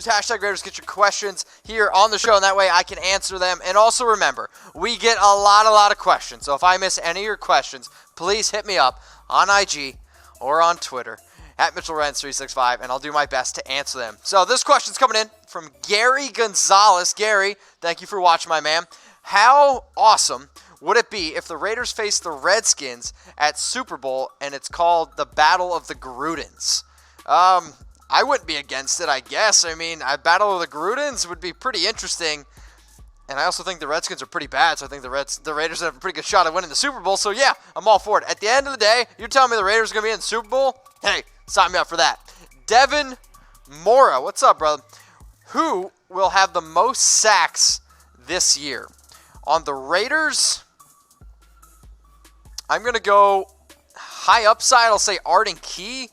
Use hashtag Raiders, get your questions here on the show, and that way I can answer them. And also remember, we get a lot of questions. So if I miss any of your questions, please hit me up on IG or on Twitter at Mitchell Renz 365, and I'll do my best to answer them. So this question's coming in from Gary Gonzalez. Gary, thank you for watching, my man. How awesome would it be if the Raiders faced the Redskins at Super Bowl and it's called the Battle of the Grudens? I wouldn't be against it, I guess. I mean, a Battle of the Grudens would be pretty interesting. And I also think the Redskins are pretty bad, so I think the Raiders have a pretty good shot at winning the Super Bowl. So, yeah, I'm all for it. At the end of the day, you're telling me the Raiders are going to be in the Super Bowl? Hey, sign me up for that. Devin Mora, what's up, brother? Who will have the most sacks this year? On the Raiders, I'm going to go high upside. I'll say Arden Key.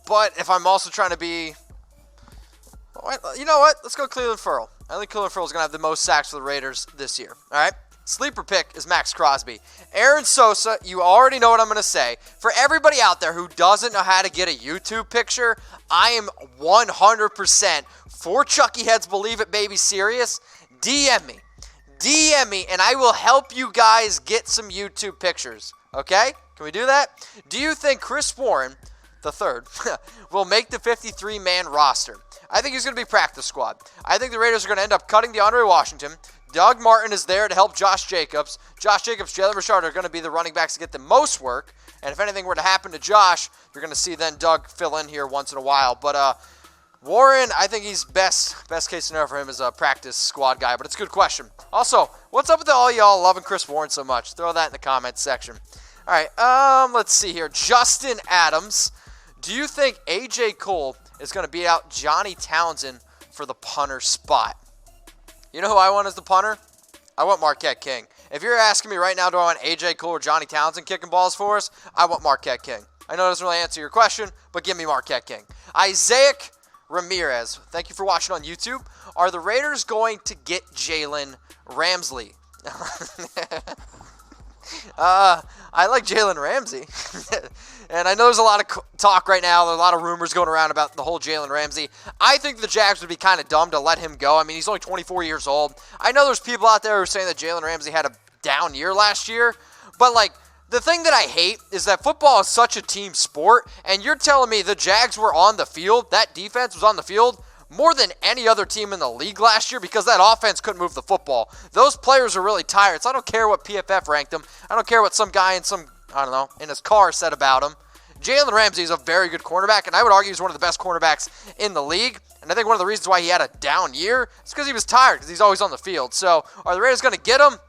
But if I'm also trying to be... You know what? Let's go Cleveland Ferrell. I think Cleveland Ferrell is going to have the most sacks for the Raiders this year. All right? Sleeper pick is Max Crosby. Aaron Sosa, you already know what I'm going to say. For everybody out there who doesn't know how to get a YouTube picture, I am 100% for Chucky Heads Believe It Baby serious. DM me. DM me, and I will help you guys get some YouTube pictures. Okay? Can we do that? Do you think Chris Warren, the third, will make the 53-man roster? I think he's going to be practice squad. I think the Raiders are going to end up cutting DeAndre Washington. Doug Martin is there to help Josh Jacobs. Josh Jacobs, Jalen Richard are going to be the running backs to get the most work. And if anything were to happen to Josh, you're going to see then Doug fill in here once in a while. But Warren, I think he's best case scenario for him is a practice squad guy. But it's a good question. Also, what's up with all y'all loving Chris Warren so much? Throw that in the comments section. All right, let's see here. Justin Adams, do you think A.J. Cole is going to beat out Johnny Townsend for the punter spot? You know who I want as the punter? I want Marquette King. If you're asking me right now, do I want A.J. Cole or Johnny Townsend kicking balls for us? I want Marquette King. I know it doesn't really answer your question, but give me Marquette King. Isaac Ramirez, thank you for watching on YouTube. Are the Raiders going to get Jalen Ramsey? I like Jalen Ramsey. And I know there's a lot of talk right now. There's a lot of rumors going around about the whole Jalen Ramsey. I think the Jags would be kind of dumb to let him go. I mean, he's only 24 years old. I know there's people out there who are saying that Jalen Ramsey had a down year last year. But, like, the thing that I hate is that football is such a team sport. And you're telling me the Jags were on the field, that defense was on the field, more than any other team in the league last year because that offense couldn't move the football. Those players are really tired. So I don't care what PFF ranked them. I don't care what some guy in his car said about him. Jalen Ramsey is a very good cornerback, and I would argue he's one of the best cornerbacks in the league. And I think one of the reasons why he had a down year is because he was tired, because he's always on the field. So are the Raiders going to get him?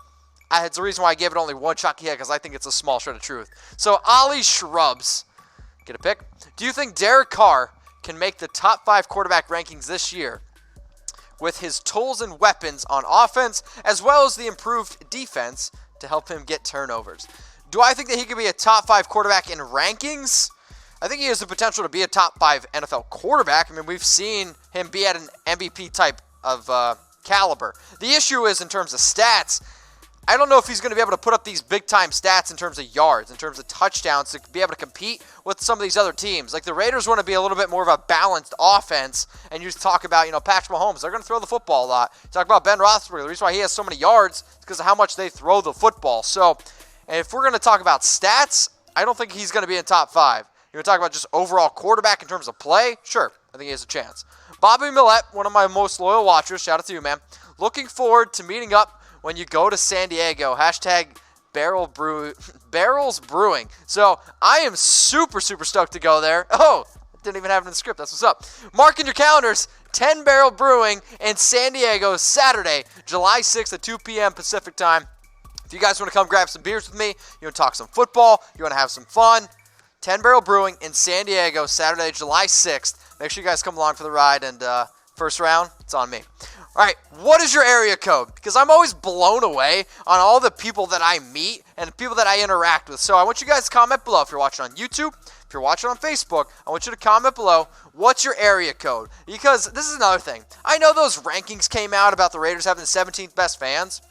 It's the reason why I gave it only one Chucky Head, because I think it's a small shred of truth. So Ollie Shrubs, get a pick. Do you think Derek Carr can make the top 5 quarterback rankings this year with his tools and weapons on offense, as well as the improved defense to help him get turnovers? Do I think that he could be a top 5 quarterback in rankings? I think he has the potential to be a top 5 NFL quarterback. I mean, we've seen him be at an MVP type of caliber. The issue is in terms of stats, I don't know if he's going to be able to put up these big-time stats in terms of yards, in terms of touchdowns, to be able to compete with some of these other teams. Like, the Raiders want to be a little bit more of a balanced offense, and you just talk about, Patrick Mahomes. They're going to throw the football a lot. You talk about Ben Roethlisberger. The reason why he has so many yards is because of how much they throw the football. So, if we're going to talk about stats, I don't think he's going to be in top 5. You're going to talk about just overall quarterback in terms of play? Sure, I think he has a chance. Bobby Millette, one of my most loyal watchers. Shout out to you, man. Looking forward to meeting up when you go to San Diego. Hashtag Barrels Brewing. So I am super stoked to go there. Oh, didn't even have it in the script. That's what's up. Mark in your calendars. 10 Barrel Brewing in San Diego, Saturday, July 6th at 2 p.m. Pacific time. If you guys want to come grab some beers with me, you want to talk some football, you want to have some fun, 10 Barrel Brewing in San Diego, Saturday, July 6th. Make sure you guys come along for the ride, and first round, it's on me. All right, what is your area code? Because I'm always blown away on all the people that I meet and the people that I interact with. So I want you guys to comment below if you're watching on YouTube. If you're watching on Facebook, I want you to comment below, what's your area code? Because this is another thing. I know those rankings came out about the Raiders having the 17th best fans.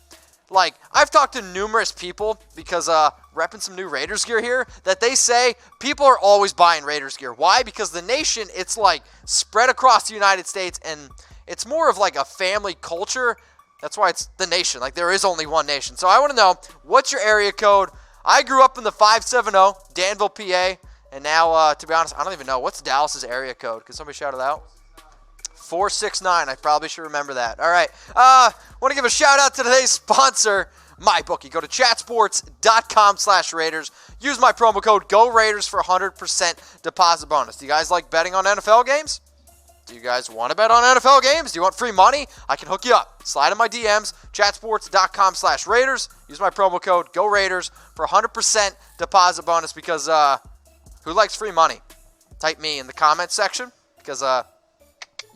Like, I've talked to numerous people, because repping some new Raiders gear here, that they say people are always buying Raiders gear. Why? Because the nation, it's like spread across the United States, and it's more of like a family culture. That's why it's the nation. Like, there is only one nation. So I want to know, what's your area code? I grew up in the 570, Danville, PA. And now, to be honest, I don't even know. What's Dallas's area code? Can somebody shout it out? 469. I probably should remember that. All right. Want to give a shout out to today's sponsor, MyBookie. Go to chatsports.com/Raiders. Use my promo code GORaiders for 100% deposit bonus. Do you guys like betting on NFL games? Do you guys want to bet on NFL games? Do you want free money? I can hook you up. Slide in my DMs, chatsports.com/Raiders. Use my promo code GORaiders for 100% deposit bonus because who likes free money? Type me in the comments section because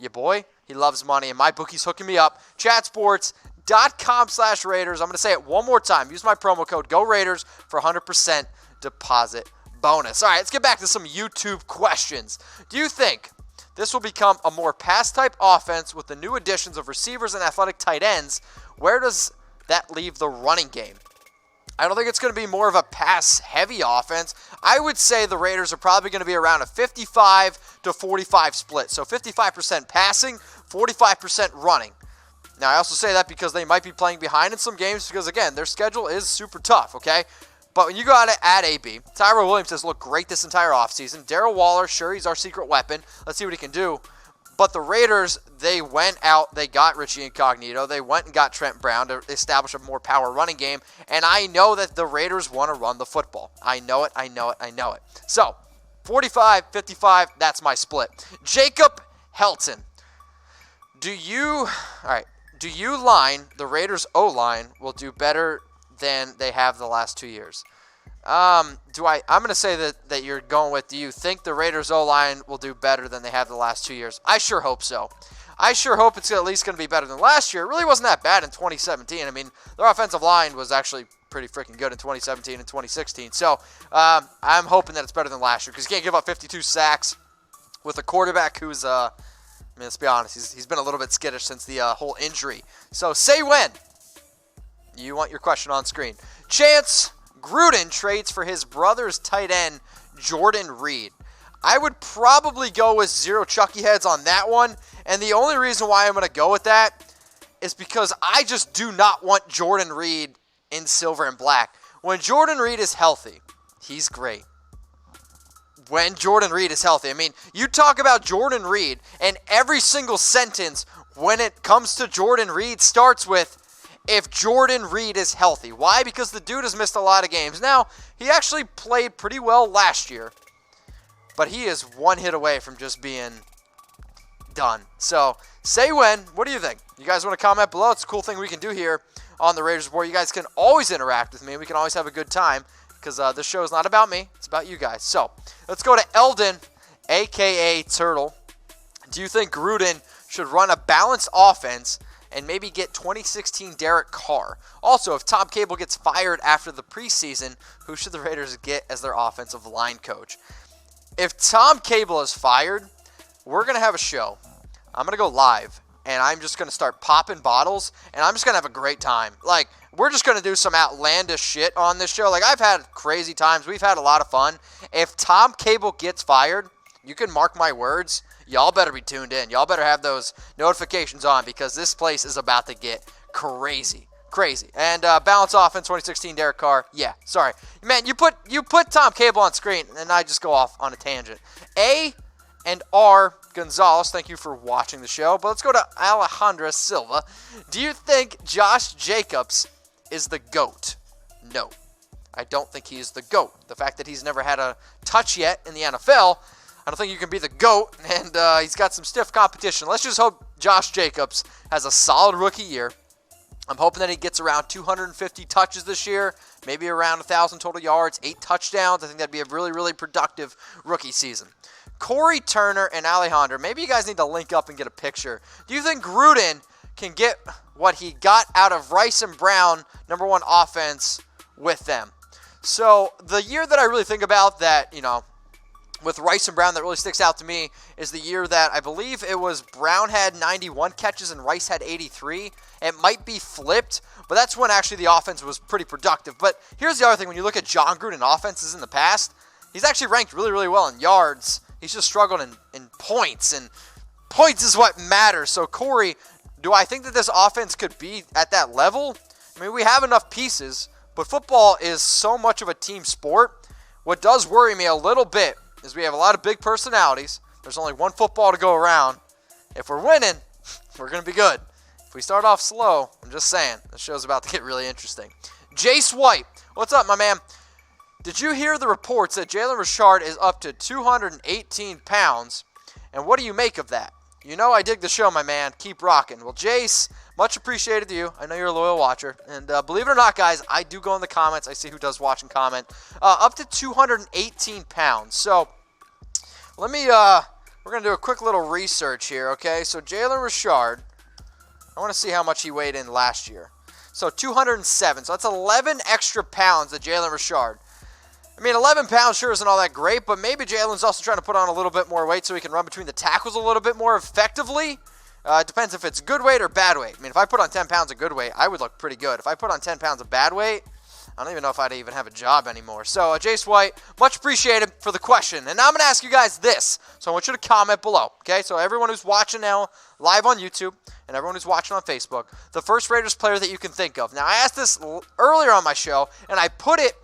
your boy, he loves money, and my bookie's hooking me up. Chatsports.com/Raiders. I'm going to say it one more time. Use my promo code GORaiders for 100% deposit bonus. All right, let's get back to some YouTube questions. Do you think this will become a more pass-type offense with the new additions of receivers and athletic tight ends? Where does that leave the running game? I don't think it's going to be more of a pass-heavy offense. I would say the Raiders are probably going to be around a 55-45 split. So 55% passing, 45% running. Now, I also say that because they might be playing behind in some games because, again, their schedule is super tough, okay? But when you go out to add AB, Tyrell Williams has looked great this entire offseason. Darrell Waller, sure, he's our secret weapon. Let's see what he can do. But the Raiders, they went out, they got Richie Incognito, they went and got Trent Brown to establish a more power running game, and I know that the Raiders want to run the football. I know it. So, 45-55, that's my split. Jacob Helton, do you line the Raiders O-line will do better than they have the last 2 years? I'm going to say that you're going with, do you think the Raiders O-line will do better than they have the last 2 years? I sure hope so. I sure hope it's at least going to be better than last year. It really wasn't that bad in 2017. I mean, their offensive line was actually pretty freaking good in 2017 and 2016. So I'm hoping that it's better than last year because you can't give up 52 sacks with a quarterback who's, let's be honest, he's been a little bit skittish since the whole injury. So say when. You want your question on screen. Chance Gruden trades for his brother's tight end, Jordan Reed. I would probably go with zero Chucky heads on that one. And the only reason why I'm going to go with that is because I just do not want Jordan Reed in silver and black. When Jordan Reed is healthy, he's great. When Jordan Reed is healthy. I mean, you talk about Jordan Reed, and every single sentence when it comes to Jordan Reed starts with, if Jordan Reed is healthy. Why? Because the dude has missed a lot of games. Now, he actually played pretty well last year, but he is one hit away from just being done. So, say when. What do you think? You guys want to comment below? It's a cool thing we can do here on the Raiders Report. You guys can always interact with me. We can always have a good time because this show is not about me. It's about you guys. So, let's go to Eldon, a.k.a. Turtle. Do you think Gruden should run a balanced offense and maybe get 2016 Derek Carr? Also, if Tom Cable gets fired after the preseason, who should the Raiders get as their offensive line coach? If Tom Cable is fired, we're going to have a show. I'm going to go live, and I'm just going to start popping bottles, and I'm just going to have a great time. Like, we're just going to do some outlandish shit on this show. Like, I've had crazy times. We've had a lot of fun. If Tom Cable gets fired, you can mark my words, y'all better be tuned in. Y'all better have those notifications on because this place is about to get crazy. And balance offense 2016 Derek Carr. Yeah, sorry. Man, you put Tom Cable on screen and I just go off on a tangent. A and R Gonzalez, thank you for watching the show. But let's go to Alejandra Silva. Do you think Josh Jacobs is the GOAT? No. I don't think he is the GOAT. The fact that he's never had a touch yet in the NFL, I don't think you can be the GOAT, and he's got some stiff competition. Let's just hope Josh Jacobs has a solid rookie year. I'm hoping that he gets around 250 touches this year, maybe around 1,000 total yards, 8 touchdowns. I think that'd be a really, really productive rookie season. Corey Turner and Alejandro, maybe you guys need to link up and get a picture. Do you think Gruden can get what he got out of Rice and Brown, number one offense, with them? So the year that I really think about that, with Rice and Brown that really sticks out to me is the year that I believe it was Brown had 91 catches and Rice had 83. It might be flipped, but that's when actually the offense was pretty productive. But here's the other thing. When you look at Jon Gruden offenses in the past, he's actually ranked really, really well in yards. He's just struggled in points. And Points is what matters. So, Corey, do I think that this offense could be at that level? I mean, we have enough pieces, but football is so much of a team sport. What does worry me a little bit is we have a lot of big personalities. There's only one football to go around. If we're winning, we're going to be good. If we start off slow, I'm just saying, this show's about to get really interesting. Jace White, what's up, my man? Did you hear the reports that Jalen Richard is up to 218 pounds? And what do you make of that? You know I dig the show, my man. Keep rocking. Well, Jace, much appreciated to you. I know you're a loyal watcher. And believe it or not, guys, I do go in the comments. I see who does watch and comment. Up to 218 pounds. So, let me, we're going to do a quick little research here, okay? So, Jalen Richard, I want to see how much he weighed in last year. So, 207. So, that's 11 extra pounds that Jalen Richard. I mean, 11 pounds sure isn't all that great, but maybe Jalen's also trying to put on a little bit more weight so he can run between the tackles a little bit more effectively. It depends if it's good weight or bad weight. I mean, if I put on 10 pounds of good weight, I would look pretty good. If I put on 10 pounds of bad weight, I don't even know if I'd even have a job anymore. So, Jace White, much appreciated for the question. And now I'm going to ask you guys this. So, I want you to comment below, okay? So, everyone who's watching now live on YouTube and everyone who's watching on Facebook, the first Raiders player that you can think of. Now, I asked this earlier on my show, and I put it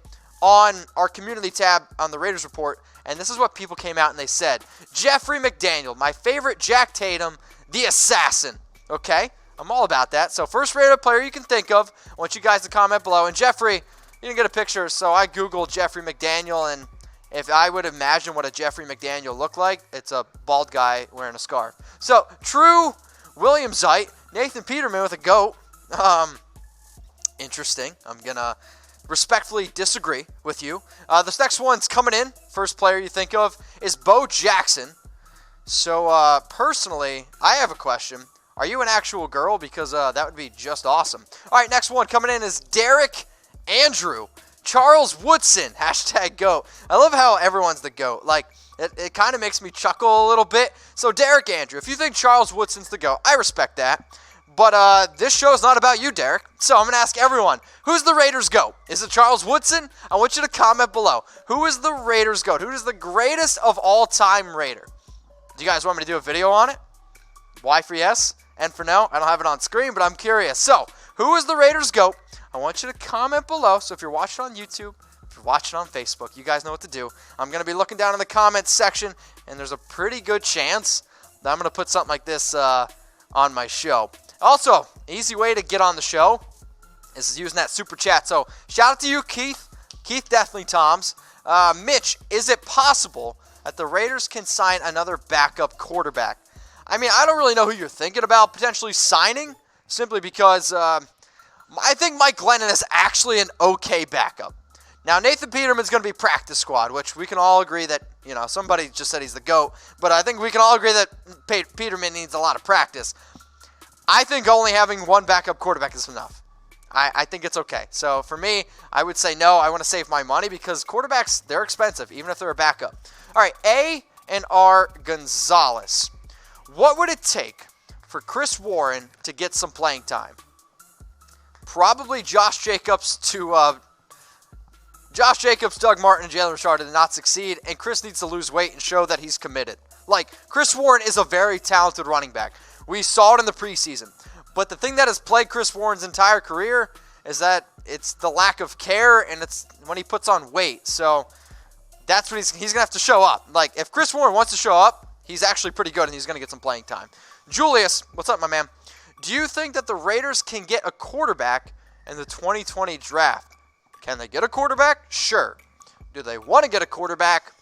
on our community tab on the Raiders Report, and this is what people came out and they said. Jeffrey McDaniel, my favorite Jack Tatum, the assassin. Okay? I'm all about that. So first Raider player you can think of. I want you guys to comment below. And Jeffrey, you didn't get a picture, so I Googled Jeffrey McDaniel, and if I would imagine what a Jeffrey McDaniel looked like, it's a bald guy wearing a scarf. So, True Williamsite, Nathan Peterman with a goat. Interesting. I'm going to respectfully disagree with you. This next one's coming in. First player you think of is Bo Jackson. So, personally, I have a question. Are you an actual girl? Because that would be just awesome. All right, next one coming in is Derek Andrew. Charles Woodson, hashtag GOAT. I love how everyone's the GOAT. Like, it kind of makes me chuckle a little bit. So, Derek Andrew, if you think Charles Woodson's the GOAT, I respect that. But this show is not about you, Derek. So I'm going to ask everyone, who's the Raiders' GOAT? Is it Charles Woodson? I want you to comment below. Who is the Raiders' GOAT? Who is the greatest of all-time Raider? Do you guys want me to do a video on it? Y for yes, and for no. I don't have it on screen, but I'm curious. So, who is the Raiders' GOAT? I want you to comment below. So if you're watching on YouTube, if you're watching on Facebook, you guys know what to do. I'm going to be looking down in the comments section, and there's a pretty good chance that I'm going to put something like this on my show. Also, easy way to get on the show is using that super chat. So, shout out to you, Keith. Keith definitely Toms. Mitch, is it possible that the Raiders can sign another backup quarterback? I mean, I don't really know who you're thinking about potentially signing, simply because I think Mike Glennon is actually an okay backup. Now, Nathan Peterman's going to be practice squad, which we can all agree that, you know, somebody just said he's the GOAT, but I think we can all agree that Peterman needs a lot of practice. I think only having one backup quarterback is enough. I think it's okay. So for me, I would say no. I want to save my money because quarterbacks, they're expensive, even if they're a backup. All right, A&R Gonzalez. What would it take for Chris Warren to get some playing time? Probably Josh Jacobs, Doug Martin, and Jalen Richard did not succeed, and Chris needs to lose weight and show that he's committed. Like, Chris Warren is a very talented running back. We saw it in the preseason. But the thing that has plagued Chris Warren's entire career is that it's the lack of care and it's when he puts on weight. So that's what he's going to have to show up. Like, if Chris Warren wants to show up, he's actually pretty good and he's going to get some playing time. Julius, what's up, my man? Do you think that the Raiders can get a quarterback in the 2020 draft? Can they get a quarterback? Sure. Do they want to get a quarterback?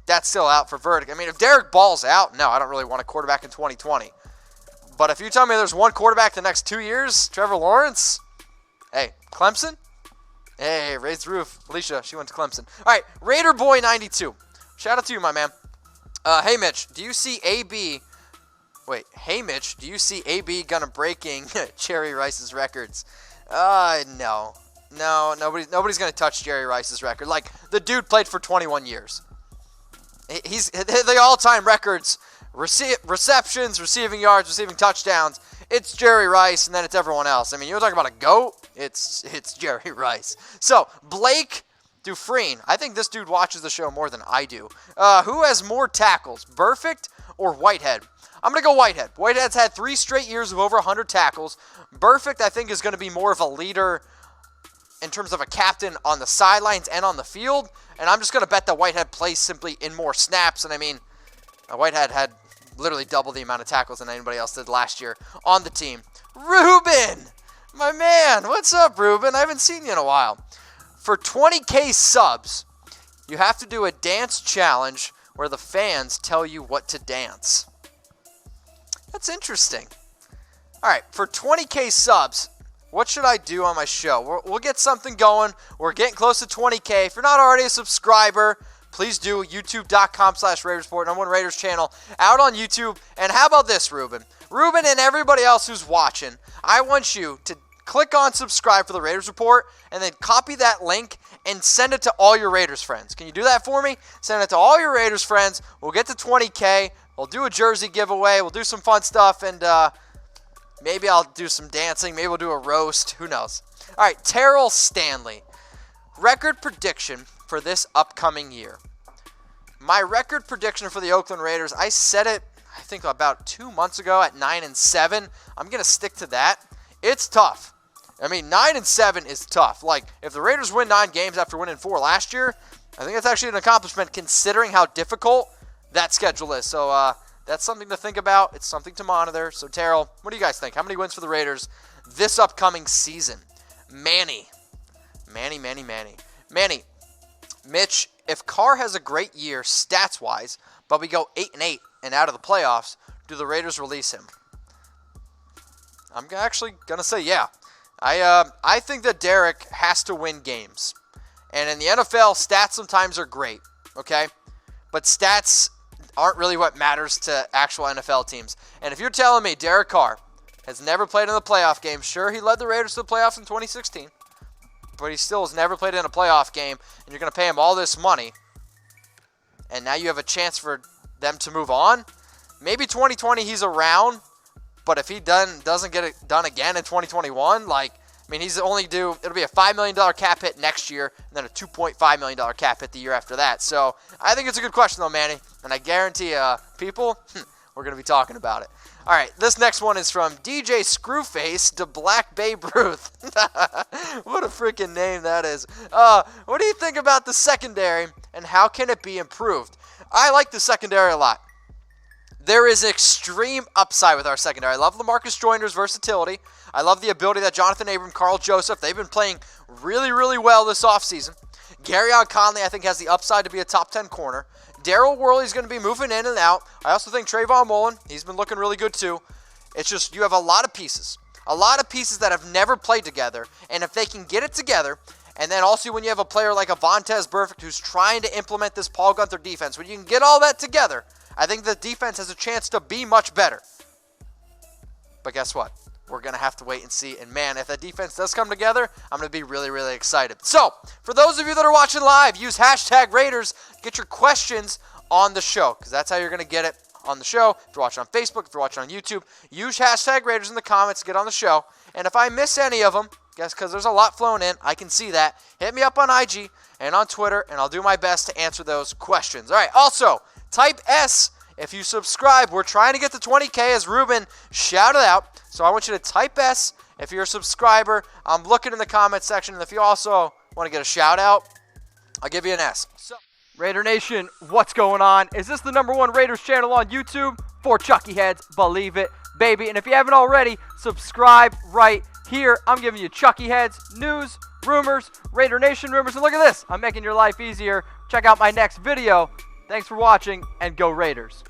That's still out for verdict. I mean, if Derek Ball's out, no, I don't really want a quarterback in 2020. But if you tell me there's one quarterback the next 2 years, Trevor Lawrence, hey, Clemson? Hey, raise the roof. Alicia, she went to Clemson. All right, Raider Boy 92. Shout out to you, my man. Hey, Mitch, do you see AB... Wait, hey, Mitch, do you see AB gonna breaking Jerry Rice's records? No. No, nobody's going to touch Jerry Rice's record. Like, the dude played for 21 years. He's the all-time records, receptions, receiving yards, receiving touchdowns. It's Jerry Rice, and then it's everyone else. I mean, you're talking about a GOAT? It's Jerry Rice. So, Blake Dufresne. I think this dude watches the show more than I do. Who has more tackles, Burfict or Whitehead? I'm going to go Whitehead. Whitehead's had 3 straight years of over 100 tackles. Burfict, I think, is going to be more of a leader in terms of a captain on the sidelines and on the field. And I'm just going to bet that Whitehead plays simply in more snaps. And I mean, Whitehead had literally double the amount of tackles than anybody else did last year on the team. Ruben, my man, what's up, Ruben? I haven't seen you in a while. For 20K subs, you have to do a dance challenge where the fans tell you what to dance. That's interesting. All right, for 20K subs, what should I do on my show? We'll get something going. We're getting close to 20K. If you're not already a subscriber, please do. YouTube.com/Raiders Report, #1 Raiders channel out on YouTube. And how about this, Ruben? Ruben and everybody else who's watching, I want you to click on subscribe for the Raiders Report and then copy that link and send it to all your Raiders friends. Can you do that for me? Send it to all your Raiders friends. We'll get to 20K. We'll do a jersey giveaway. We'll do some fun stuff, and maybe I'll do some dancing. Maybe we'll do a roast. Who knows? All right, Terrell Stanley. Record prediction for this upcoming year. My record prediction for the Oakland Raiders, I said it, I think, about 2 months ago at 9-7. I'm going to stick to that. It's tough. I mean, 9-7 is tough. Like, if the Raiders win 9 games after winning 4 last year, I think that's actually an accomplishment considering how difficult that schedule is. So that's something to think about. It's something to monitor. So, Terrell, what do you guys think? How many wins for the Raiders this upcoming season? Manny, Mitch, if Carr has a great year stats-wise, but we go 8-8 and out of the playoffs, do the Raiders release him? I'm actually going to say yeah. I think that Derek has to win games. And in the NFL, stats sometimes are great, okay? But stats aren't really what matters to actual NFL teams. And if you're telling me Derek Carr has never played in the playoff game, sure, he led the Raiders to the playoffs in 2016, but he still has never played in a playoff game, and you're going to pay him all this money, and now you have a chance for them to move on. Maybe 2020 he's around, but if he doesn't get it done again in 2021, like, I mean, he's only due, it'll be a $5 million cap hit next year, and then a $2.5 million cap hit the year after that. So I think it's a good question, though, Manny, and I guarantee people, we're going to be talking about it. All right, this next one is from DJ Screwface to Black Babe Ruth. What a freaking name that is. What do you think about the secondary, and how can it be improved? I like the secondary a lot. There is extreme upside with our secondary. I love LaMarcus Joyner's versatility. I love the ability that Jonathan Abram, Carl Joseph, they've been playing really, really well this offseason. Garyon Conley, I think, has the upside to be a top 10 corner. Daryl Worley's going to be moving in and out. I also think Trayvon Mullen, he's been looking really good too. It's just you have a lot of pieces. A lot of pieces that have never played together. And if they can get it together, and then also when you have a player like a Vontaze Burfict who's trying to implement this Paul Guenther defense, when you can get all that together, I think the defense has a chance to be much better. But guess what? We're going to have to wait and see. And man, if that defense does come together, I'm going to be really, really excited. So, for those of you that are watching live, use hashtag Raiders. Get your questions on the show, because that's how you're going to get it on the show. If you're watching on Facebook, if you're watching on YouTube, use hashtag Raiders in the comments to get on the show. And if I miss any of them, guess because there's a lot flowing in, I can see that. Hit me up on IG and on Twitter, and I'll do my best to answer those questions. All right, also, type S if you subscribe. We're trying to get to 20K, as Ruben shouted out. So I want you to type S if you're a subscriber. I'm looking in the comment section, and if you also want to get a shout out, I'll give you an S. So, Raider Nation, what's going on? Is this the #1 Raiders channel on YouTube? For Chucky Heads, believe it, baby. And if you haven't already, subscribe right here. I'm giving you Chucky Heads news, rumors, Raider Nation rumors. And look at this, I'm making your life easier. Check out my next video. Thanks for watching, and go Raiders.